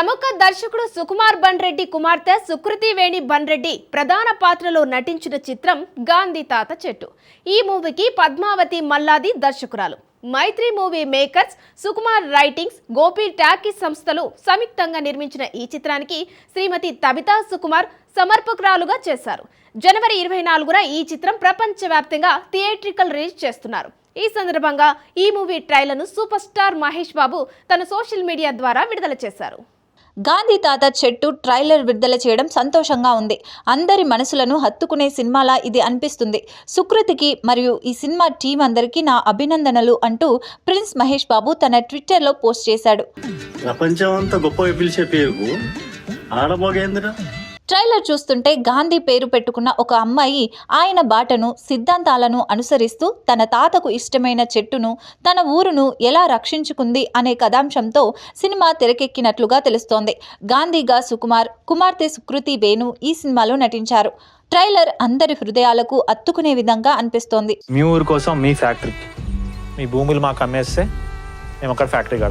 ప్రముఖ దర్శకుడు సుకుమార్ బన్రెడ్డి కుమార్తె సుకృతి వేణి బన్రెడ్డి ప్రధాన పాత్రలో నటించిన చిత్రం గాంధీ తాత చెట్టు. ఈ మూవీకి పద్మావతి మల్లాది దర్శకురాలు. Mythri Movie Makers, Sukumar Writings, Gopi Talkies సంస్థలు సంయుక్తంగా నిర్మించిన ఈ చిత్రానికి శ్రీమతి తబితా సుకుమార్ సమర్పకురాలుగా చేశారు. జనవరి 24న ఈ చిత్రం ప్రపంచవ్యాప్తంగా థియేట్రికల్ రిలీజ్ చేస్తున్నారు. ఈ సందర్భంగా ఈ movie ట్రైలర్ను super star Mahesh Babu తన సోషల్ మీడియా ద్వారా విడుదల చేశారు. గాంధీ తాత చెట్టు ట్రైలర్ విడుదల చేయడం సంతోషంగా ఉంది. అందరి మనసులను హత్తుకునే సినిమాలా ఇది అనిపిస్తుంది. సుకృతికి మరియు ఈ సినిమా టీం అందరికీ నా అభినందనలు అంటూ ప్రిన్స్ మహేష్ బాబు తన ట్విట్టర్లో పోస్ట్ చేశాడు. ప్రపంచమంతా గొప్ప పిలిచే పేరు ఆడబోగేంద్ర. ట్రైలర్ చూస్తుంటే గాంధీ పేరు పెట్టుకున్న ఒక అమ్మాయి ఆయన బాటను, సిద్ధాంతాలను అనుసరిస్తూ తన తాతకు ఇష్టమైన చెట్టును, తన ఊరును ఎలా రక్షించుకుంది అనే కథాంశంతో సినిమా తెరకెక్కినట్లుగా తెలుస్తోంది. గాంధీగా సుకుమార్, కుమార్తె సుకృతి వేణు ఈ సినిమాలో నటించారు. ట్రైలర్ అందరి హృదయాలకు అత్తుకునే విధంగా అనిపిస్తోంది. మీ ఊరు కోసం మీ ఫ్యాక్టరీకి మీ భూములు మాకు అమ్మేస్తే మేము అక్కడ ఫ్యాక్టరీ కడతాం.